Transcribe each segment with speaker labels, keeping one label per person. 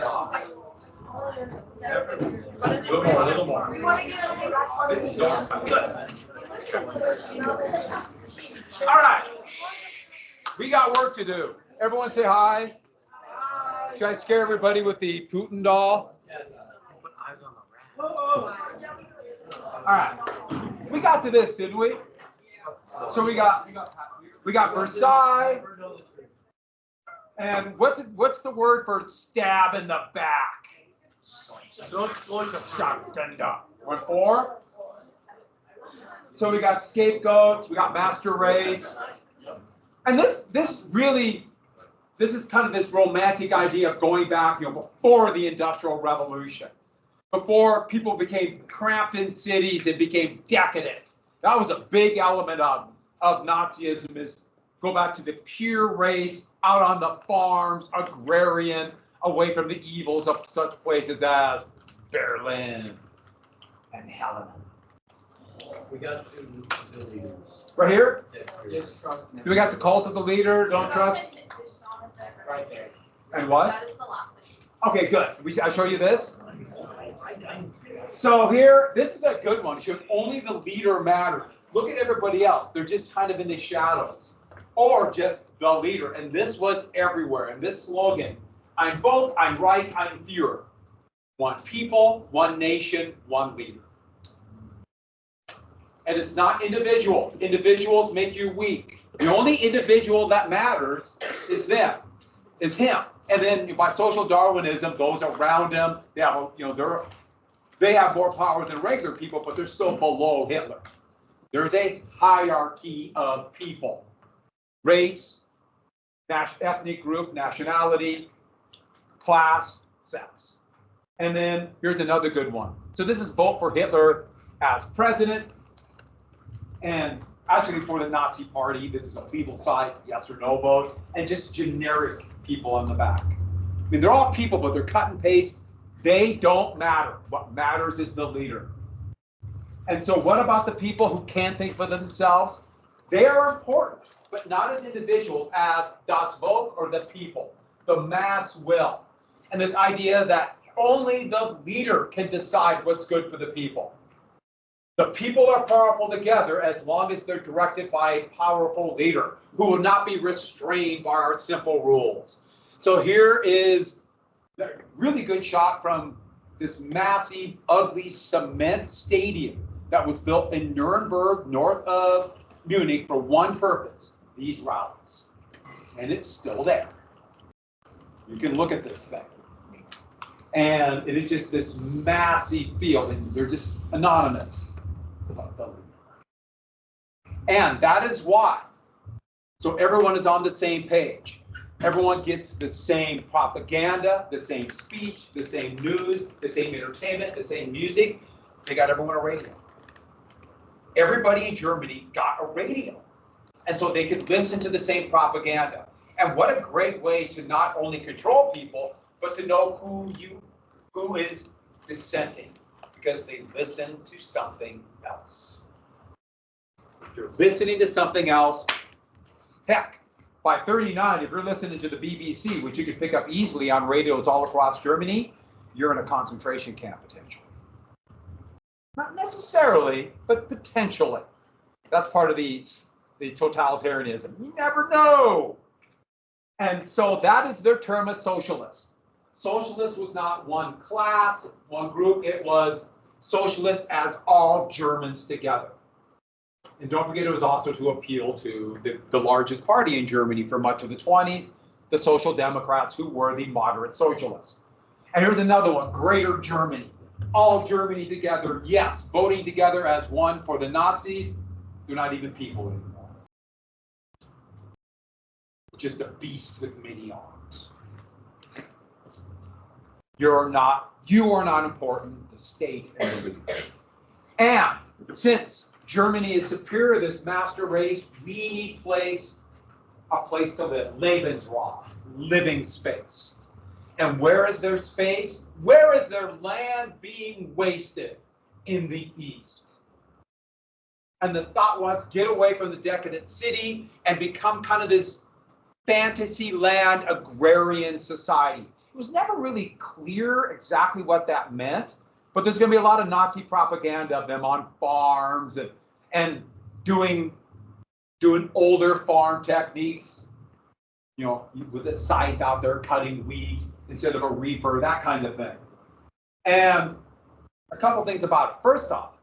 Speaker 1: A little more. This is so good. All right. We got work to do. Everyone say hi. Should I scare everybody with the Putin doll?
Speaker 2: Yes.
Speaker 1: All right. We got to this, didn't we? So we got Versailles. And what's the word for stab in the back? One four. So we got scapegoats, we got master race. And this is kind of this romantic idea of going back, before the Industrial Revolution, before people became cramped in cities and became decadent. That was a big element of Nazism, is go back to the pure race, out on the farms, agrarian, away from the evils of such places as Berlin and Helena.
Speaker 2: We got to the leaders.
Speaker 1: Right here?
Speaker 2: Distrust.
Speaker 1: We got the cult of the leader, don't trust.
Speaker 2: Right there.
Speaker 1: And what?
Speaker 3: That is the last thing.
Speaker 1: Okay, good. I show you this. So here, this is a good one. Should only the leader matters. Look at everybody else. They're just kind of in the shadows, or just the leader. And this was everywhere. And this slogan: I'm both, I'm right, I'm Führer. One people, one nation, one leader. And it's not individuals. Individuals make you weak. The only individual that matters is them, is him. And then by social Darwinism, those around him, they have, they have more power than regular people, but they're still below Hitler. There's a hierarchy of people: race, ethnic group, nationality, class, sex. And then here's another good one. So this is vote for Hitler as president, and actually for the Nazi Party. This is a plebiscite, yes or no vote, and just generic people on the back. I mean, they're all people, but they're cut and paste. They don't matter. What matters is the leader. And so what about the people who can't think for themselves? They are important, but not as individuals, as das Volk, or the people, the mass will. And this idea that only the leader can decide what's good for the people. The people are powerful together as long as they're directed by a powerful leader who will not be restrained by our simple rules. So here is a really good shot from this massive, ugly cement stadium that was built in Nuremberg, north of Munich, for one purpose: these rallies. And it's still there. You can look at this thing. And it is just this massive field, and they're just anonymous. And that is why. So everyone is on the same page. Everyone gets the same propaganda, the same speech, the same news, the same entertainment, the same music. They got everyone a radio. Everybody in Germany got a radio. And so they could listen to the same propaganda. And what a great way to not only control people, but to know who is dissenting, because they listen to something else. If you're listening to something else, heck, by 39, if you're listening to the BBC, which you could pick up easily on radios all across Germany, you're in a concentration camp potentially. Not necessarily, but potentially. That's part of the totalitarianism. You never know. And so that is their term as socialist. Socialist was not one class, one group. It was socialist as all Germans together. And don't forget, it was also to appeal to the largest party in Germany for much of the 20s, the Social Democrats, who were the moderate socialists. And here's another one: Greater Germany. All Germany together, yes, voting together as one for the Nazis. They're not even people anymore. Just a beast with many arms. You are not important, the state and the leader. And since Germany is superior to this master race, we need a place to live. Lebensraum, living space. And where is their space? Where is their land being wasted? In the East. And the thought was, get away from the decadent city and become kind of this fantasy land agrarian society. It was never really clear exactly what that meant, but there's going to be a lot of Nazi propaganda of them on farms and doing older farm techniques, you know, with a scythe out there cutting wheat instead of a reaper, that kind of thing. And a couple things about it. First off,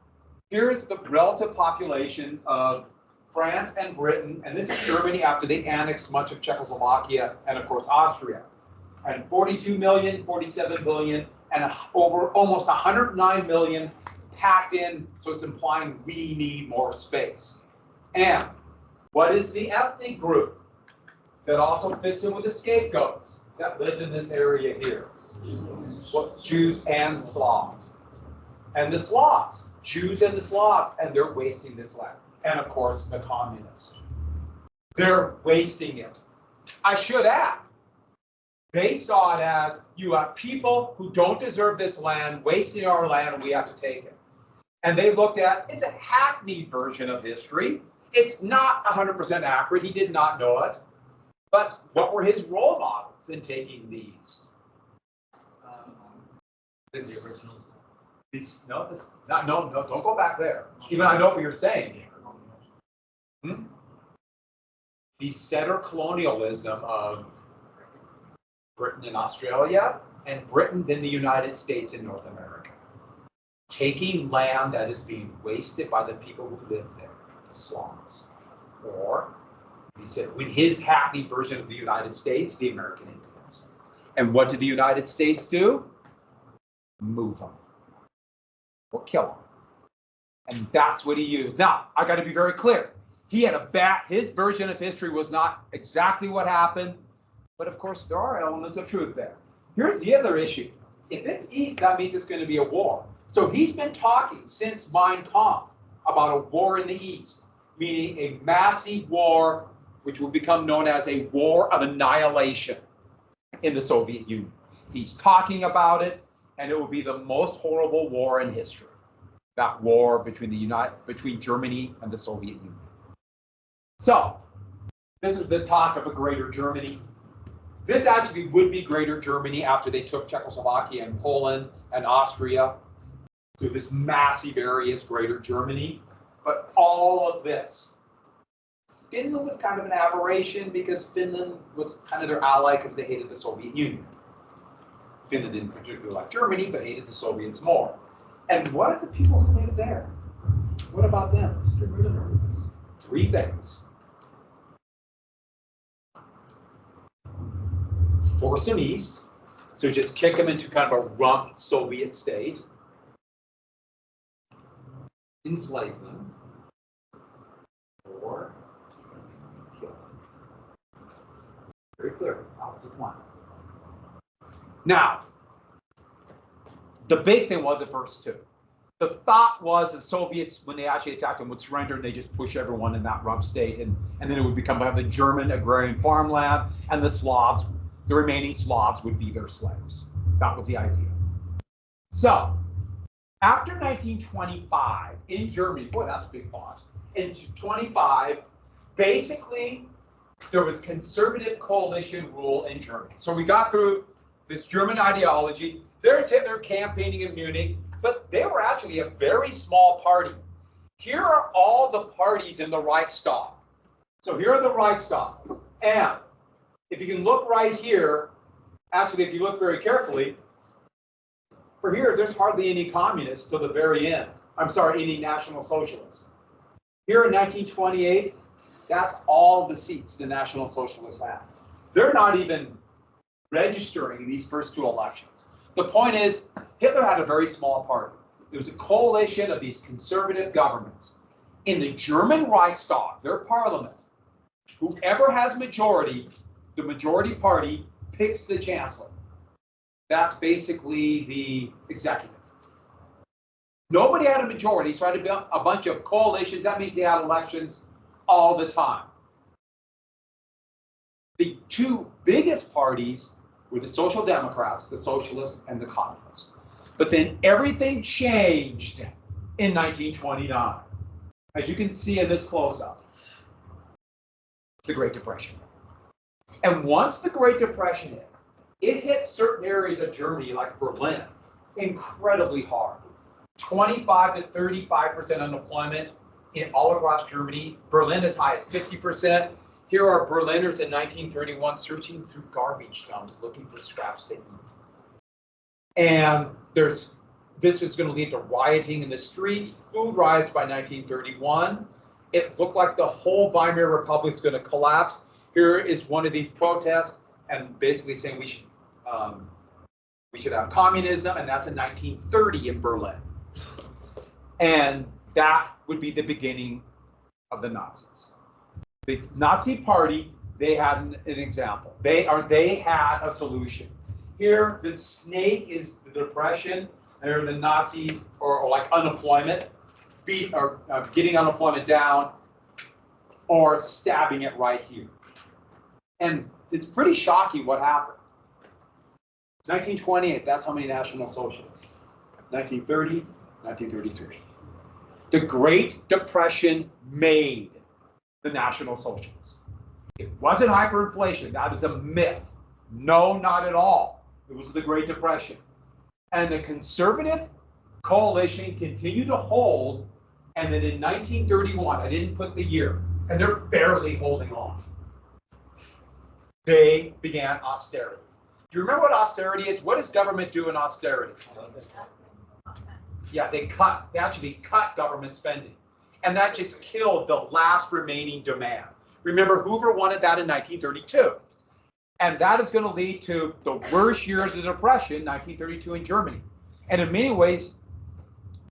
Speaker 1: here's the relative population of France and Britain, and this is Germany after they annexed much of Czechoslovakia and, of course, Austria. And 42 million, 47 billion, and over almost 109 million packed in, so it's implying we need more space. And what is the ethnic group that also fits in with the scapegoats that lived in this area here? Well, Jews and Slavs. And the Slavs, Jews and the Slavs, and they're wasting this land. And of course, the communists. They're wasting it. I should add, they saw it as, you have people who don't deserve this land, wasting our land, and we have to take it. And they looked at, it's a hackneyed version of history. It's not 100% accurate. He did not know it. But what were his role models in taking these?
Speaker 2: The originals.
Speaker 1: No, don't go back there. Even I know what you're saying. The settler colonialism of Britain and Australia, and Britain, then the United States and North America. Taking land that is being wasted by the people who live there, the Slavs. Or, he said, with his hackneyed version of the United States, the American Indians. And what did the United States do? Move them. Or kill them. And that's what he used. Now, I got to be very clear. He had his version of history was not exactly what happened, but of course there are elements of truth there. Here's the other issue. If it's East, that means it's going to be a war. So he's been talking since Mein Kampf about a war in the East, meaning a massive war, which will become known as a war of annihilation in the Soviet Union. He's talking about it, and it will be the most horrible war in history. That war between Germany and the Soviet Union. So, this is the talk of a greater Germany. This actually would be greater Germany after they took Czechoslovakia and Poland and Austria. So this massive area is greater Germany. But all of this, Finland was kind of an aberration because Finland was kind of their ally because they hated the Soviet Union. Finland didn't particularly like Germany, but hated the Soviets more. And what are the people who live there? What about them? Three things. Force them east, so just kick them into kind of a rump Soviet state. Enslave them. Or kill them. Very clear. That was the plan. Now, the big thing was the first two. The thought was the Soviets, when they actually attacked them, would surrender and they just push everyone in that rump state, and then it would become the German agrarian farmland, and the Slavs, the remaining Slavs, would be their slaves. That was the idea. So, after 1925 in Germany, boy, that's a big pause. In 25, basically, there was conservative coalition rule in Germany. So we got through this German ideology. There's Hitler campaigning in Munich, but they were actually a very small party. Here are all the parties in the Reichstag. So here are the Reichstag. And if you can look right here, actually, if you look very carefully, for here, there's hardly any communists till the very end. I'm sorry, any National Socialists. Here in 1928, that's all the seats the National Socialists have. They're not even registering these first two elections. The point is, Hitler had a very small party. It was a coalition of these conservative governments. In the German Reichstag, their parliament, whoever has majority, the majority party picks the chancellor. That's basically the executive. Nobody had a majority, so I had to build a bunch of coalitions. That means they had elections all the time. The two biggest parties were the Social Democrats, the Socialists, and the Communists. But then everything changed in 1929. As you can see in this close-up, the Great Depression. And once the Great Depression hit, it hit certain areas of Germany, like Berlin, incredibly hard. 25 to 35% unemployment in all across Germany. Berlin as high as 50%. Here are Berliners in 1931 searching through garbage dumps looking for scraps to eat. And this is going to lead to rioting in the streets, food riots by 1931. It looked like the whole Weimar Republic is going to collapse. Here is one of these protests, and basically saying we should have communism, and that's in 1930 in Berlin. And that would be the beginning of the Nazis. The Nazi Party, they had an example. They had a solution. Here, the snake is the depression. There, the Nazis, or like unemployment, getting unemployment down, or stabbing it right here. And it's pretty shocking what happened. 1928, that's how many National Socialists. 1930, 1933. The Great Depression made the National Socialists. It wasn't hyperinflation. That is a myth. No, not at all. It was the Great Depression. And the conservative coalition continued to hold. And then in 1931, I didn't put the year, and they're barely holding on. They began austerity. Do you remember what austerity is? What does government do in austerity? Yeah, they actually cut government spending. And that just killed the last remaining demand. Remember, Hoover wanted that in 1932. And that is going to lead to the worst year of the Depression, 1932 in Germany. And in many ways,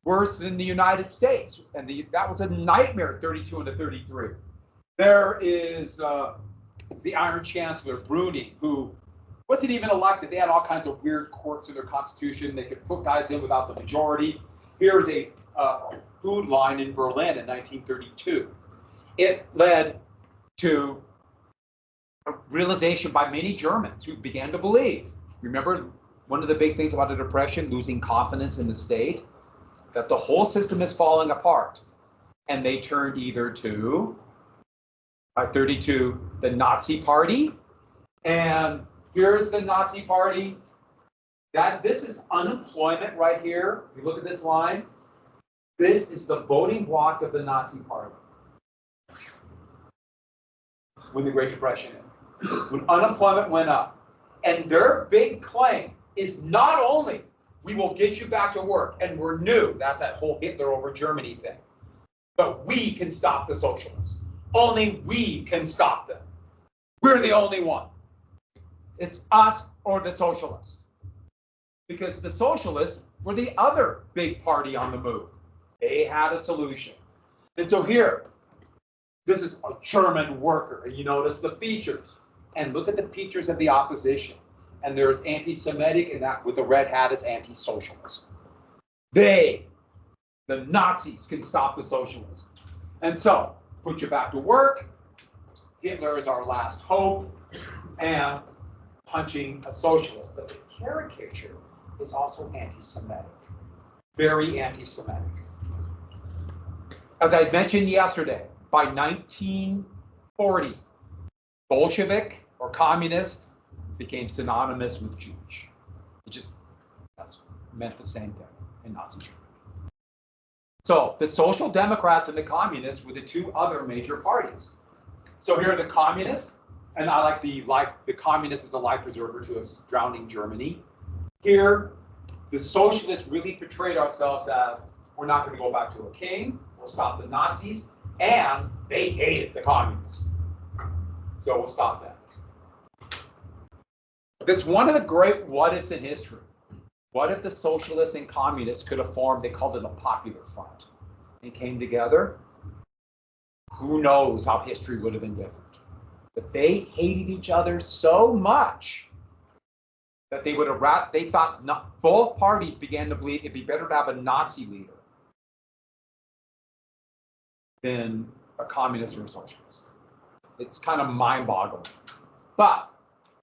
Speaker 1: worse than the United States. And that was a nightmare, 32 into 33. There is the Iron Chancellor, Brüning, who wasn't even elected. They had all kinds of weird quirks in their constitution. They could put guys in without the majority. Here's a food line in Berlin in 1932. It led to a realization by many Germans who began to believe. Remember, one of the big things about the Depression, losing confidence in the state, that the whole system is falling apart. And they turned either to, by 32, the Nazi Party. And here's the Nazi Party. This is unemployment right here. If you look at this line, this is the voting bloc of the Nazi Party. When the Great Depression ended. When unemployment went up. And their big claim is not only we will get you back to work, and we're new, that's that whole Hitler over Germany thing, but we can stop the socialists. Only we can stop them. We're the only one. It's us or the socialists. Because the socialists were the other big party on the move. They had a solution. And so here, this is a German worker. And you notice the features. And look at the features of the opposition. And there's anti-Semitic, and that with the red hat is anti-socialist. They, the Nazis, can stop the socialists. And so, put you back to work. Hitler is our last hope. And punching a socialist. But the caricature is also anti-Semitic. Very anti-Semitic. As I mentioned yesterday, by 1940, Bolshevik or communist became synonymous with Jewish. That's meant the same thing in Nazi Germany. So the Social Democrats and the Communists were the two other major parties. So here are the Communists, and I like the Communists as a life preserver to a drowning Germany. Here, the Socialists really portrayed ourselves as we're not going to go back to a king, we'll stop the Nazis, and they hated the Communists. So we'll stop that. That's one of the great what-ifs in history. What if the socialists and communists could have formed, they called it a popular front, and came together? Who knows how history would have been different. But they hated each other so much that they would have they thought both parties began to believe it'd be better to have a Nazi leader than a communist or a socialist. It's kind of mind-boggling. But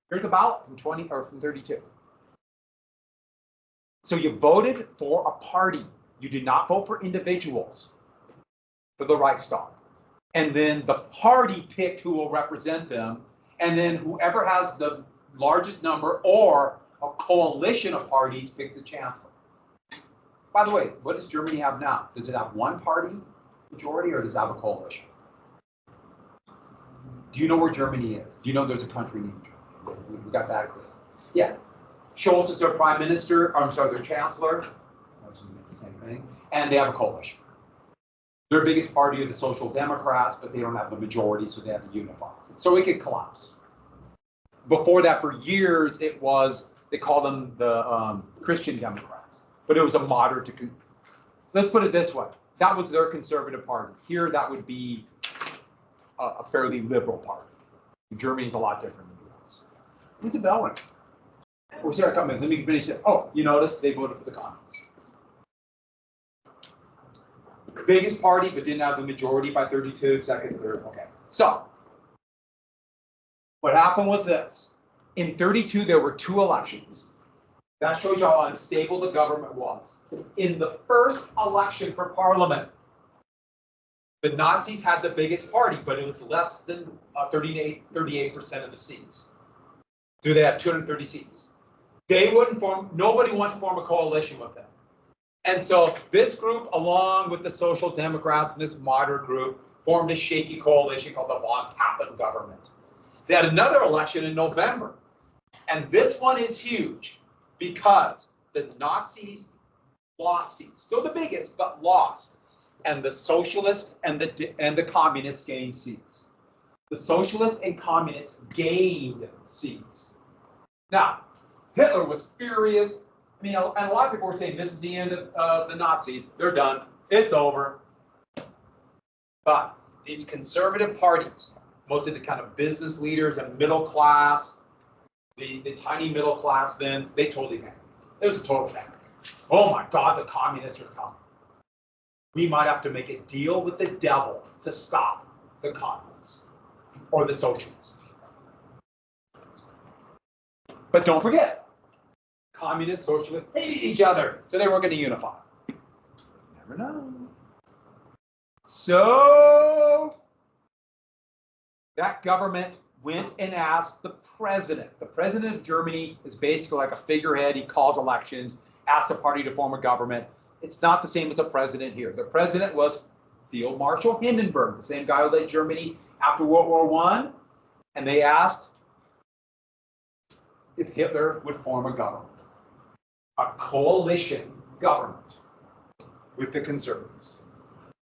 Speaker 1: here's a ballot from 32. So you voted for a party. You did not vote for individuals for the Reichstag. And then the party picked who will represent them. And then whoever has the largest number or a coalition of parties pick the chancellor. By the way, what does Germany have now? Does it have one party majority or does it have a coalition? Do you know where Germany is? Do you know there's a country named Germany? We got that clear. Yeah. Scholz is their prime minister, I'm sorry, their chancellor. It's the same thing. And they have a coalition. Their biggest party are the Social Democrats, but they don't have the majority, so they have to unify. So it could collapse. Before that, for years, it was, they called them the Christian Democrats, but it was a moderate to, let's put it this way. That was their conservative party. Here, that would be a fairly liberal party. Germany is a lot different than the US. Who's the bell ring? Oh, sorry, let me finish this. Oh, you notice they voted for the communists. The biggest party, but didn't have the majority by 32, second, third, okay. So, what happened was this. In 32, there were 2 elections. That shows you how unstable the government was. In the first election for parliament, the Nazis had the biggest party, but it was less than 38% of the seats. So they had 230 seats. They wouldn't form, nobody wanted to form a coalition with them. And so this group, along with the Social Democrats and this moderate group, formed a shaky coalition called the von Papen government. They had another election in November. And this one is huge because the Nazis lost seats. Still the biggest, but lost. And the socialists and the communists gained seats. The socialists and communists gained seats. Now, Hitler was furious. I mean, and a lot of people were saying this is the end of the Nazis. They're done. It's over. But these conservative parties, mostly the kind of business leaders and middle class, the tiny middle class then, they totally panicked. It was a total panic. Oh my God, the communists are coming. We might have to make a deal with the devil to stop the communists or the socialists. But don't forget, communists, socialists hated each other, so they weren't going to unify. You never know. So that government went and asked the president. The president of Germany is basically like a figurehead. He calls elections, asks the party to form a government. It's not the same as a president here. The president was Field Marshal Hindenburg, the same guy who led Germany after World War I. And they asked if Hitler would form a government, a coalition government with the conservatives,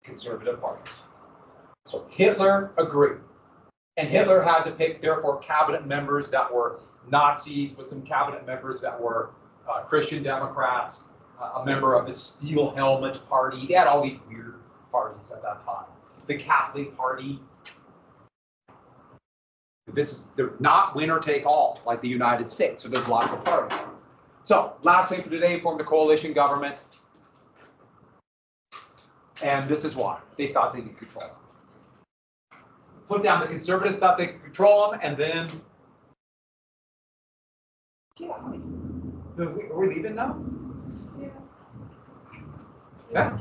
Speaker 1: conservative parties. So Hitler agreed. And Hitler had to pick, therefore, cabinet members that were Nazis, with some cabinet members that were Christian Democrats, a member of the Steel Helmet Party. They had all these weird parties at that time. The Catholic Party. They're not winner take all like the United States, so there's lots of parties. So, last thing for today, formed a coalition government. And this is why. They thought they could control them. Put down the conservatives, thought they could control them, and then get out of here. Are we leaving now? Yeah.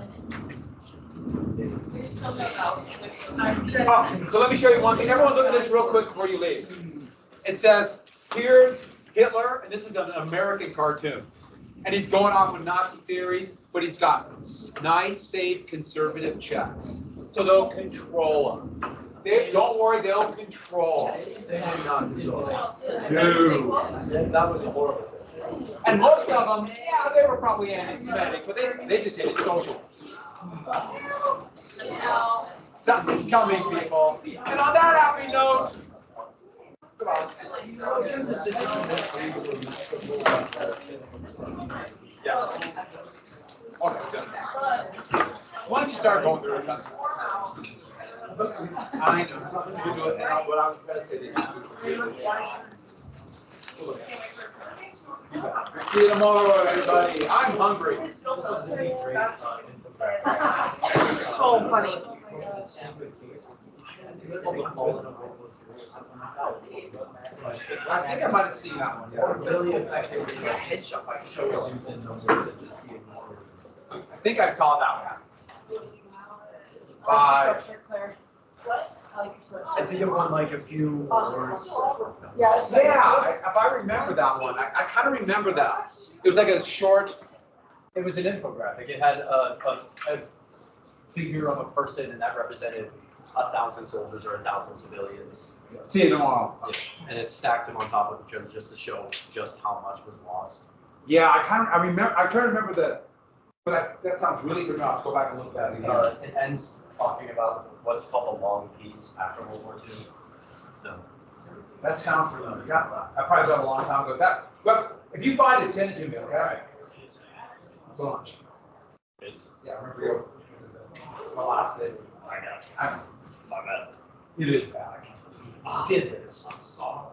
Speaker 1: Oh, so let me show you one thing. Everyone look at this real quick before you leave. It says, here's Hitler, and this is an American cartoon. And he's going off with Nazi theories, but he's got nice, safe, conservative checks. So they'll control him. Don't worry, they'll control.
Speaker 2: They did not control.
Speaker 1: Dude.
Speaker 2: That was horrible.
Speaker 1: And most of them, yeah, they were probably anti-Semitic, but they just hated socialists. Something's coming, people. And on that happy note, come on. Yes. Okay, good. Why don't you start going through it? I know. You do it now, but I'm going to say this. See you tomorrow, everybody. I'm hungry.
Speaker 3: So funny.
Speaker 1: I think I might have seen that one. I think I saw that one. Bye.
Speaker 3: What? like you're so
Speaker 2: I think it won like a few awards.
Speaker 3: Yeah, it's
Speaker 1: If I remember that one, I kind of remember that. It was like a short,
Speaker 2: It was an infographic. It had a figure of a person, and that represented 1,000 soldiers or 1,000 civilians.
Speaker 1: see them all.
Speaker 2: Yeah. And it stacked them on top of each other just to show just how much was lost.
Speaker 1: Yeah, I can't remember that, but that sounds really good. I'll have to go back and look at it again.
Speaker 2: It ends talking about what's called the long peace after World War II. So
Speaker 1: That sounds familiar. Yeah, I probably saw it a long time ago. But if you find it, send it to me, okay? So much. Yeah, I remember my last day.
Speaker 2: I got it.
Speaker 1: I know.
Speaker 2: My bad.
Speaker 1: It is bad. I did this. I'm sorry.